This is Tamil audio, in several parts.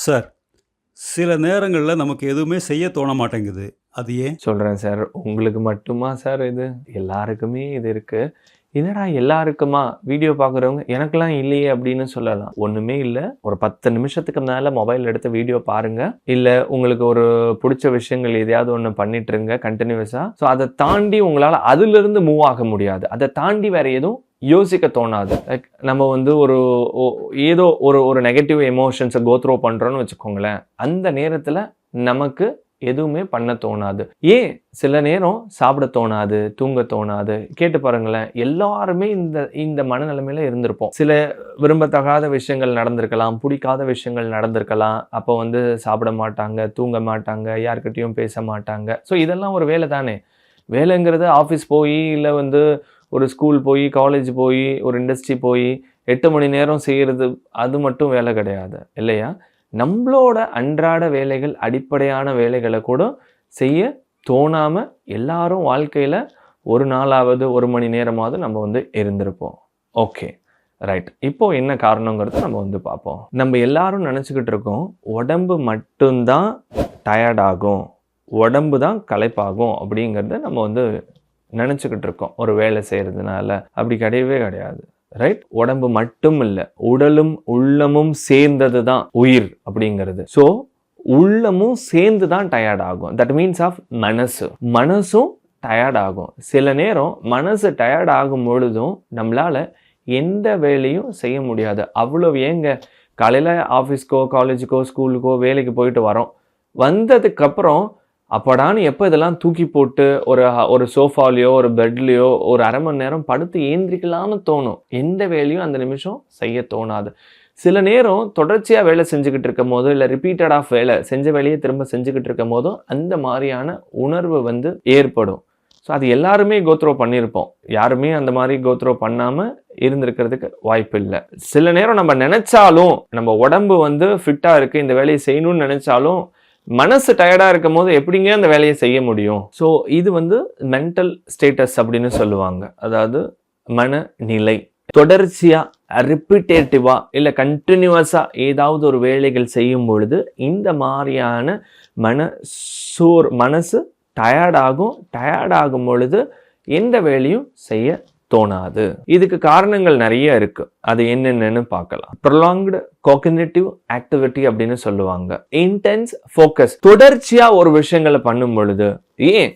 சார், சில நேரங்கள்ல நமக்கு எதுவுமே செய்ய தோண மாட்டேங்குது. அது ஏன்? சொல்றேன் சார். உங்களுக்கு மட்டுமா சார் இது? எல்லாருக்குமே இது இருக்கு. என்னடா எல்லாருக்குமா? வீடியோ பார்க்குறவங்க, எனக்கெல்லாம் இல்லையே அப்படின்னு சொல்லலாம். ஒண்ணுமே இல்ல. ஒரு 10 நிமிஷத்துக்கு மேல மொபைல் எடுத்து வீடியோ பாருங்க. இல்ல உங்களுக்கு ஒரு புடிச்ச விஷயங்கள் எதையாவது ஒண்ணு பண்ணிட்டுருங்க கன்டினியூஸா. ஸோ அத தாண்டி உங்களால அதிலிருந்து மூவ் ஆக முடியாது. அத தாண்டி வேற எதுவும் யோசிக்க தோணாது. லைக் நம்ம வந்து ஒரு ஒ ஏதோ ஒரு நெகட்டிவ் எமோஷன்ஸ கோ த்ரூ பண்றோம்னு வச்சுக்கோங்களேன். அந்த நேரத்துல நமக்கு எதுவுமே பண்ண தோணாது. ஏன் சில நேரம் சாப்பிட தோணாது, தூங்க தோணாது. கேட்டு பாருங்களேன். எல்லாருமே இந்த இந்த மனநிலைமையில இருந்திருப்போம். சில விரும்பத்தகாத விஷயங்கள் நடந்திருக்கலாம், பிடிக்காத விஷயங்கள் நடந்திருக்கலாம். அப்போ வந்து சாப்பிட மாட்டாங்க, தூங்க மாட்டாங்க, யார்கிட்டயும் பேச மாட்டாங்க. ஸோ இதெல்லாம் ஒரு வேலை தானே. வேலைங்கிறது ஆஃபீஸ் போய், இல்ல வந்து ஒரு ஸ்கூல் போய், காலேஜ் போய், ஒரு இண்டஸ்ட்ரி போய் 8 மணி நேரம் செய்யறது அது மட்டும் வேலை கிடையாது. இல்லையா? நம்மளோட அன்றாட வேலைகள், அடிப்படையான வேலைகள கூட செய்ய தோணாம எல்லாரும் வாழ்க்கையில ஒரு நாளாவது, 1 மணி நேரமாவது நம்ம வந்து இருந்திருப்போம். ஓகே. ரைட். இப்போ என்ன காரணங்கிறத நம்ம வந்து பார்ப்போம். நம்ம எல்லாரும் நினைச்சுக்கிட்டு இருக்கோம், உடம்பு மட்டும் தான் டயர்ட் ஆகும். உடம்பு தான் களைப்பாகும் அப்படிங்கிறத நம்ம வந்து நினைச்சுக்கிட்டு இருக்கோம். ஒரு வேலை செய்யறதுனால. அப்படி கிடையவே கிடையாது. ரைட். உடம்பு மட்டும் இல்ல, உடலும் உள்ளமும் சேர்ந்தது தான் உயிர் அப்படிங்கிறது. ஸோ உள்ளமும் சேர்ந்து தான் டயர்ட் ஆகும். தட் மீன்ஸ் ஆஃப் மனசும் டயர்ட் ஆகும். சில நேரம் மனசு டயர்ட் ஆகும் பொழுதும் நம்மளால எந்த வேலையும் செய்ய முடியாது. அவ்வளவு ஏங்க, காலையில ஆஃபீஸ்க்கோ, காலேஜுக்கோ, ஸ்கூலுக்கோ வேலைக்கு போயிட்டு வரோம். வந்ததுக்கப்புறம் அப்படான்னு எப்போ இதெல்லாம் தூக்கி போட்டு ஒரு சோஃபாலையோ, ஒரு பெட்லையோ ஒரு 1/2 மணி நேரம் படுத்து ஏந்திரிக்கலாம்னு தோணும். எந்த வேலையும் அந்த நிமிஷம் செய்ய தோணாது. சில நேரம் தொடர்ச்சியா வேலை செஞ்சுக்கிட்டு இருக்கும் போது, இல்லை ரிப்பீட்டட் ஆஃப் வேலை செஞ்ச வேலையை திரும்ப செஞ்சுக்கிட்டு இருக்கும் போதும் அந்த மாதிரியான உணர்வு வந்து ஏற்படும். ஸோ அது எல்லாருமே கோத்ரோ பண்ணியிருப்போம். யாருமே அந்த மாதிரி கோத்ரோ பண்ணாம இருந்திருக்கிறதுக்கு வாய்ப்பு இல்லை. சில நேரம் நம்ம நினைச்சாலும், நம்ம உடம்பு வந்து ஃபிட்டா இருக்கு, இந்த வேலையை செய்யணும்னு நினைச்சாலும் மனசு டயர்டா இருக்கும் போது எப்படிங்க அந்த வேலையை செய்ய முடியும்? ஸோ இது வந்து மென்டல் ஸ்டேட்டஸ் அப்படின்னு சொல்லுவாங்க. அதாவது மனநிலை. தொடர்ச்சியா ரிப்பீட்டேட்டிவா இல்ல கண்டினியூஸா ஏதாவது ஒரு வேலைகள் செய்யும் பொழுது இந்த மாதிரியான மனசு டயர்ட் ஆகும் பொழுது எந்த வேலையும் செய்ய தோணாது. இதுக்கு காரணங்கள் நிறைய இருக்கு. அது என்னென்னு பார்க்கலாம். ப்ரொலாங்டு காக்னிட்டிவ் ஆக்டிவிட்டி அப்படின்னு சொல்லுவாங்க. Intense focus. தொடர்ச்சியா ஒரு விஷயங்களை பண்ணும் பொழுது, ஏன்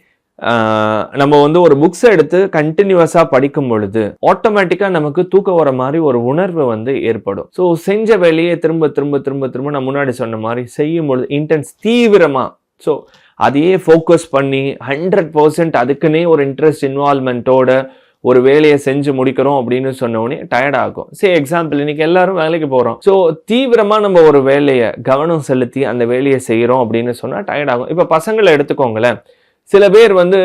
நம்ம வந்து ஒரு புக்ஸ் எடுத்து கண்டினியூஸா படிக்கும் பொழுது ஆட்டோமேட்டிக்கா நமக்கு தூக்கம் வர மாதிரி ஒரு உணர்வு வந்து ஏற்படும். ஸோ செஞ்ச வேலையை திரும்ப திரும்ப திரும்ப திரும்ப நான் முன்னாடி சொன்ன மாதிரி செய்யும் பொழுது இன்டென்ஸ், தீவிரமா, ஸோ அதையே ஃபோக்கஸ் பண்ணி 100% அதுக்குன்னே ஒரு இன்ட்ரெஸ்ட் இன்வால்மெண்ட்டோட ஒரு வேலையை செஞ்சு முடிக்கிறோம் அப்படின்னு சொன்ன உடனே டயர்ட் ஆகும். சரி, எக்ஸாம்பிள், இன்னைக்கு எல்லாரும் வேலைக்கு போறோம். ஸோ தீவிரமா நம்ம ஒரு வேலையை கவனம் செலுத்தி அந்த வேலையை செய்யறோம் அப்படின்னு சொன்னா டயர்ட் ஆகும். இப்ப பசங்களை எடுத்துக்கோங்களேன். சில பேர் வந்து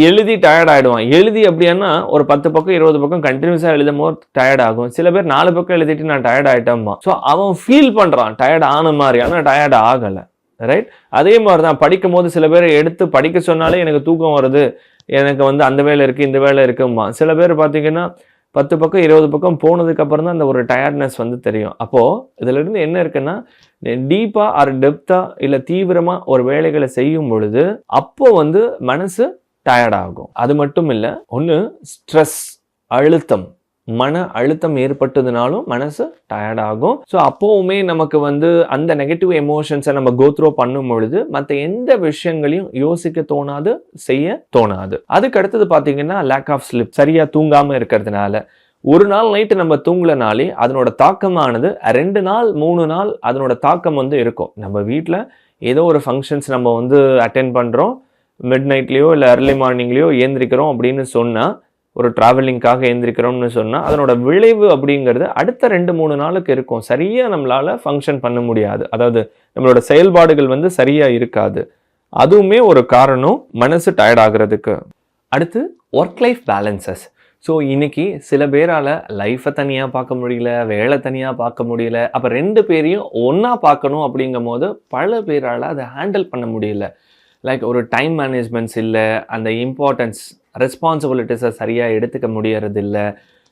எழுதி டயர்ட் ஆயிடுவான். எழுதி அப்படின்னா ஒரு 10 பக்கம் 20 பக்கம் கண்டினியூஸா எழுதும் போது டயர்ட் ஆகும். சில பேர் 4 பக்கம் எழுதிட்டு நான் டயர்ட் ஆயிட்டேன்மா. ஸோ அவன் ஃபீல் பண்றான் டயர்ட் ஆன மாதிரி, ஆனா டயர்ட் ஆகல. ரைட். அதே மாதிரிதான் படிக்கும் போது சில பேர் எடுத்து படிக்க சொன்னாலே எனக்கு தூக்கம் வருது, எனக்கு வந்து அந்த வேலை இருக்கு, இந்த வேலை இருக்குமா. சில பேர் பார்த்தீங்கன்னா 10 பக்கம் 20 பக்கம் போனதுக்கு அப்புறம் தான் அந்த ஒரு டயர்ட்னஸ் வந்து தெரியும். அப்போ இதுல இருந்து என்ன இருக்குன்னா, டீப்பா ஆர் டெப்தா இல்ல தீவிரமா ஒரு வேலைகளை செய்யும் பொழுது அப்போ வந்து மனசு டயர்ட் ஆகும். அது மட்டும் இல்ல, ஒன்று ஸ்ட்ரெஸ், அழுத்தம், மன அழுத்தம் ஏற்பட்டதுனாலும் மனசு டயர்ட் ஆகும். ஸோ அப்போவுமே நமக்கு வந்து அந்த நெகட்டிவ் எமோஷன்ஸை நம்ம கோத்ரோ பண்ணும் பொழுது மற்ற எந்த விஷயங்களையும் யோசிக்க தோணாது, செய்ய தோணாது. அதுக்கு அடுத்தது பார்த்தீங்கன்னா லேக் ஆஃப் ஸ்லிப். சரியா தூங்காம இருக்கிறதுனால ஒரு நாள் நைட்டு நம்ம தூங்கலனாலே அதனோட தாக்கமானது 2 நாள் 3 நாள் அதனோட தாக்கம் வந்து இருக்கும். நம்ம வீட்டில் ஏதோ ஒரு ஃபங்க்ஷன்ஸ் நம்ம வந்து அட்டென்ட் பண்ணுறோம், மிட் நைட்லேயோ இல்லை அர்லி மார்னிங்லேயோ ஏந்திரிக்கிறோம் அப்படின்னு சொன்னால், ஒரு டிராவலிங்காக எழுந்திரிக்கிறோம்னு சொன்னால் அதனோட விளைவு அப்படிங்கிறது அடுத்த 2-3 நாளுக்கு இருக்கும். சரியாக நம்மளால் ஃபங்க்ஷன் பண்ண முடியாது. அதாவது நம்மளோட செயல்பாடுகள் வந்து சரியாக இருக்காது. அதுவுமே ஒரு காரணம் மனசு டயர்ட் ஆகிறதுக்கு. அடுத்து ஒர்க் லைஃப் பேலன்சஸ். ஸோ இன்னைக்கு சில பேரால் லைஃப்பை தனியாக பார்க்க முடியல, வேலை தனியாக பார்க்க முடியல. அப்போ 2 பேரையும் ஒன்றா பார்க்கணும் அப்படிங்கும் போது பல பேரால் அதை ஹேண்டில் பண்ண முடியல. லைக் ஒரு டைம் மேனேஜ்மெண்ட்ஸ் இல்லை, அந்த இம்பார்ட்டன்ஸ் ரெஸ்பான்சிபிலிட்டிஸை சரியாக எடுத்துக்க முடியறது இல்லை.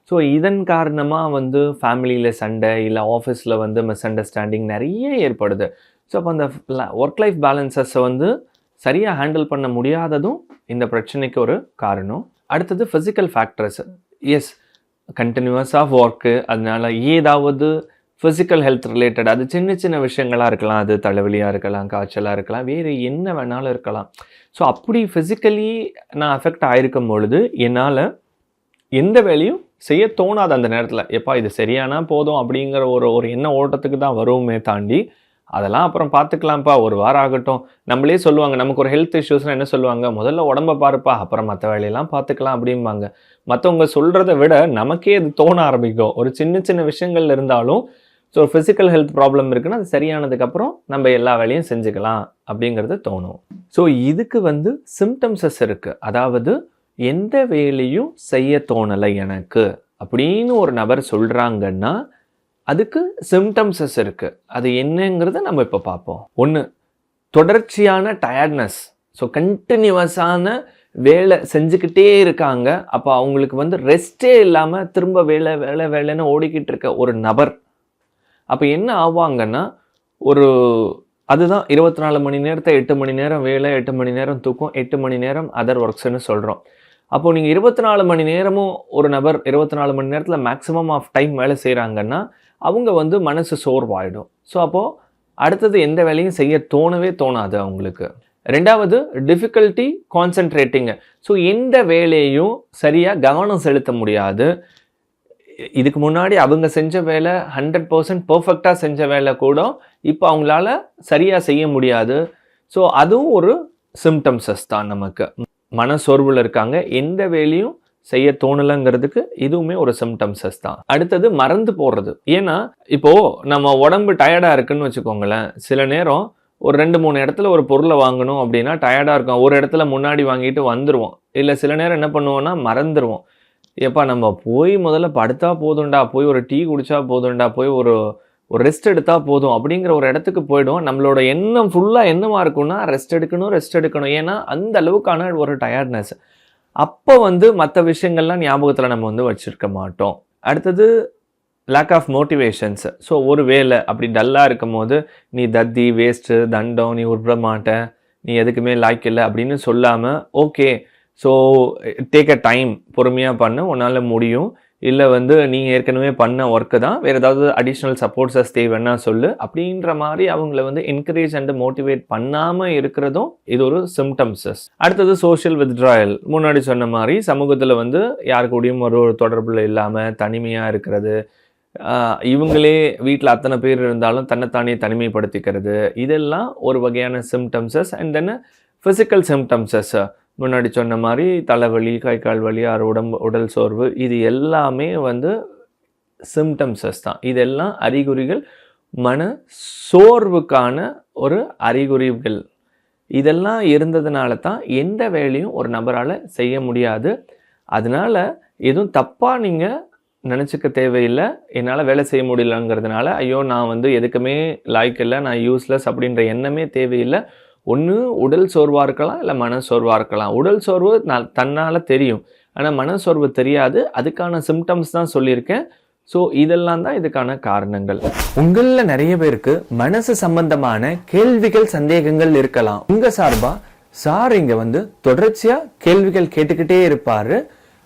ஸோ இதன் காரணமாக வந்து ஃபேமிலியில் சண்டை, இல்லை ஆஃபீஸில் வந்து மிஸ் அண்டர்ஸ்டாண்டிங் நிறைய ஏற்படுது. ஸோ அப்போ அந்த ஒர்க் லைஃப் பேலன்சஸை வந்து சரியாக ஹேண்டில் பண்ண முடியாததும் இந்த பிரச்சனைக்கு ஒரு காரணம். அடுத்தது ஃபிசிக்கல் ஃபேக்டர்ஸ். எஸ், கண்டினியூஸாக ஒர்க்கு, அதனால ஏதாவது ஃபிசிக்கல் ஹெல்த் ரிலேட்டட், அது சின்ன சின்ன விஷயங்களாக இருக்கலாம், அது தலைவலியாக இருக்கலாம், காய்ச்சலாக இருக்கலாம், வேறு என்ன வேணாலும் இருக்கலாம். ஸோ அப்படி ஃபிசிக்கலி நான் அஃபெக்ட் ஆகிருக்கும் பொழுது என்னால் எந்த வேலையும் செய்ய தோணாது அந்த நேரத்தில். எப்பா இது சரியானா போதும் அப்படிங்கிற ஒரு எண்ண ஓட்டத்துக்கு தான் வருவோமே தாண்டி, அதெல்லாம் அப்புறம் பார்த்துக்கலாம்ப்பா, ஒரு வாரம் ஆகட்டும். நம்மளே சொல்லுவாங்க, நமக்கு ஒரு ஹெல்த் இஷ்யூஸ்னால் என்ன சொல்லுவாங்க, முதல்ல உடம்ப பாருப்பா, அப்புறம் மற்ற வேலையெல்லாம் பார்த்துக்கலாம் அப்படிம்பாங்க. மற்றவங்க சொல்கிறத விட நமக்கே அது தோண ஆரம்பிக்கும். ஒரு சின்ன சின்ன விஷயங்கள் இருந்தாலும், ஸோ ஃபிசிக்கல் ஹெல்த் ப்ராப்ளம் இருக்குன்னா அது சரியானதுக்கப்புறம் நம்ம எல்லா வேலையும் செஞ்சுக்கலாம் அப்படிங்கிறது தோணும். ஸோ இதுக்கு வந்து சிம்டம்ஸஸ் இருக்குது. அதாவது எந்த வேலையும் செய்ய தோணலை எனக்கு அப்படின்னு ஒரு நபர் சொல்கிறாங்கன்னா அதுக்கு சிம்டம்ஸஸ் இருக்குது. அது என்னங்கிறத நம்ம இப்போ பார்ப்போம். ஒன்று, தொடர்ச்சியான டயர்ட்னஸ். ஸோ கண்டினியூவஸான வேலை செஞ்சுக்கிட்டே இருக்காங்க. அப்போ அவங்களுக்கு வந்து ரெஸ்ட்டே இல்லாமல் திரும்ப வேலைன்னு ஓடிக்கிட்டு இருக்க ஒரு நபர். அப்போ என்ன ஆவாங்கன்னா, அதுதான் 24 மணி நேரத்தை 8 மணி நேரம் வேலை, 8 மணி நேரம் தூக்கம், 8 மணி நேரம் அதர் ஒர்க்ஸ்ன்னு சொல்கிறோம். அப்போது நீங்கள் 24 மணி நேரமும் ஒரு நபர் 24 மணி நேரத்தில் மேக்ஸிமம் ஆஃப் டைம் வேலை செய்கிறாங்கன்னா அவங்க வந்து மனசு சோர்வாயிடும். ஸோ அப்போது அடுத்தது எந்த வேலையும் செய்ய தோணவே தோணாது அவங்களுக்கு. ரெண்டாவது, டிஃபிகல்ட்டி கான்சென்ட்ரேட்டிங்கு. ஸோ எந்த வேலையும் சரியாக கவனம் செலுத்த முடியாது. இதுக்கு முன்னாடி அவங்க செஞ்ச வேலை 100% பர்ஃபெக்டாக செஞ்ச வேலை கூட இப்போ அவங்களால சரியாக செய்ய முடியாது. ஸோ அதுவும் ஒரு சிம்டம்ஸஸ் தான். நமக்கு மனசோர்வில் இருக்காங்க, எந்த வேலையும் செய்ய தோணலைங்கிறதுக்கு இதுவுமே ஒரு சிம்டம்ஸஸ் தான். அடுத்தது மறந்து போடுறது. ஏன்னா இப்போது நம்ம உடம்பு டயர்டாக இருக்குன்னு வச்சுக்கோங்களேன், சில நேரம் ஒரு 2-3 இடத்துல ஒரு பொருளை வாங்கணும் அப்படின்னா டயர்டாக இருக்கும், ஒரு இடத்துல முன்னாடி வாங்கிட்டு வந்துடுவோம். இல்லை சில நேரம் என்ன பண்ணுவோன்னா மறந்துடுவோம். ஏப்பா நம்ம போய் முதல்ல படுத்தா போதும்டா, போய் ஒரு டீ குடித்தா போதும்டா, போய் ஒரு ரெஸ்ட் எடுத்தால் போதும் அப்படிங்கிற ஒரு இடத்துக்கு போய்டும். நம்மளோட எண்ணம் ஃபுல்லாக என்னவா இருக்குன்னா ரெஸ்ட் எடுக்கணும். ஏன்னா அந்த அளவுக்கான ஒரு டயர்ட்னஸ். அப்போ வந்து மற்ற விஷயங்கள்லாம் ஞாபகத்தில் நம்ம வந்து வச்சுருக்க மாட்டோம். அடுத்தது லேக் ஆஃப் மோட்டிவேஷன்ஸ். ஸோ ஒரு வேலை அப்படி டல்லாக இருக்கும் போது நீ தத்தி, வேஸ்ட்டு, தண்டம், நீ உருப்பட மாட்ட, நீ எதுக்குமே லாய்க்கு இல்லை அப்படின்னு சொல்லாமல், okay so take a time, பொறுமையாக பண்ண, உன்னால் முடியும். இல்லை வந்து நீங்கள் ஏற்கனவே பண்ண ஒர்க்கு தான், வேறு ஏதாவது அடிஷ்னல் சப்போர்ட்ஸஸ் தேவைன்னா சொல்லு அப்படின்ற மாதிரி அவங்கள வந்து என்கரேஜ் அண்ட் மோட்டிவேட் பண்ணாமல் இருக்கிறதும் இது ஒரு சிம்டம்ஸஸ். அடுத்தது சோஷியல் வித்ட்ராயல். முன்னாடி சொன்ன மாதிரி சமூகத்தில் வந்து யாரு கூடயும் ஒரு தொடர்பில் இல்லாமல் தனிமையாக இருக்கிறது, இவங்களே வீட்டில் அத்தனை பேர் இருந்தாலும் தன்னைத்தானே தனிமைப்படுத்திக்கிறது, இதெல்லாம் ஒரு வகையான சிம்டம்ஸஸ். And then physical சிம்டம்ஸஸ். முன்னாடி சொன்ன மாதிரி தலைவலி, கை கால் வலி, உடல் சோர்வு, இது எல்லாமே வந்து சிம்டம்ஸஸ் தான். இதெல்லாம் அறிகுறிகள், மன சோர்வுக்கான ஒரு அறிகுறிகள். இதெல்லாம் இருந்ததுனால தான் எந்த வேலையும் ஒரு நபரால் செய்ய முடியாது. அதனால எதுவும் தப்பாக நீங்கள் நினச்சிக்க தேவையில்லை. என்னால் வேலை செய்ய முடியலங்கிறதுனால ஐயோ நான் வந்து எதுக்குமே லாய்க்கு இல்லை, நான் யூஸ்லெஸ் அப்படின்ற எண்ணமே தேவையில்லை. ஒன்று உடல் சோர்வாக இருக்கலாம், இல்லை மன சோர்வாக இருக்கலாம். உடல் சோர்வு தன்னால் தெரியும், ஆனால் மன சோர்வு தெரியாது. அதுக்கான சிம்டம்ஸ் தான் சொல்லியிருக்கேன். ஸோ இதெல்லாம் தான் இதுக்கான காரணங்கள். உங்களில் நிறைய பேருக்கு மனசு சம்பந்தமான கேள்விகள், சந்தேகங்கள் இருக்கலாம். உங்கள் சார்பாக சார் இங்கே வந்து தொடர்ச்சியாக கேள்விகள் கேட்டுக்கிட்டே இருப்பார்.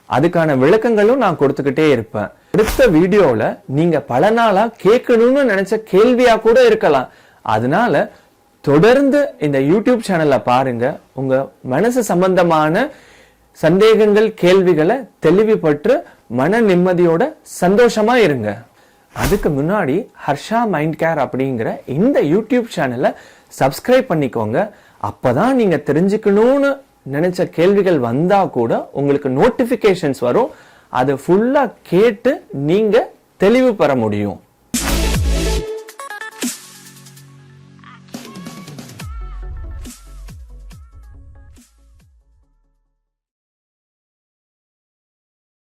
அதுக்கான விளக்கங்களும் நான் கொடுத்துக்கிட்டே இருப்பேன். அடுத்த வீடியோவில் நீங்கள் பல நாளாக கேட்கணும்னு நினச்ச கேள்வியாக கூட இருக்கலாம். அதனால தொடர்ந்து இந்த யூடியூப் சேனலை பாருங்க. உங்க மனசு சம்பந்தமான சந்தேகங்கள், கேள்விகளை தெளிவுபற்று மன நிம்மதியோட சந்தோஷமா இருங்க. அதுக்கு முன்னாடி ஹர்ஷா மைண்ட் கேர் அப்படிங்கிற இந்த யூடியூப் சேனலை சப்ஸ்கிரைப் பண்ணிக்கோங்க. அப்பதான் நீங்க தெரிஞ்சுக்கணும்னு நினைச்ச கேள்விகள் வந்தா கூட உங்களுக்கு நோட்டிபிகேஷன்ஸ் வரும். அதை ஃபுல்லா கேட்டு நீங்க தெளிவு பெற முடியும்.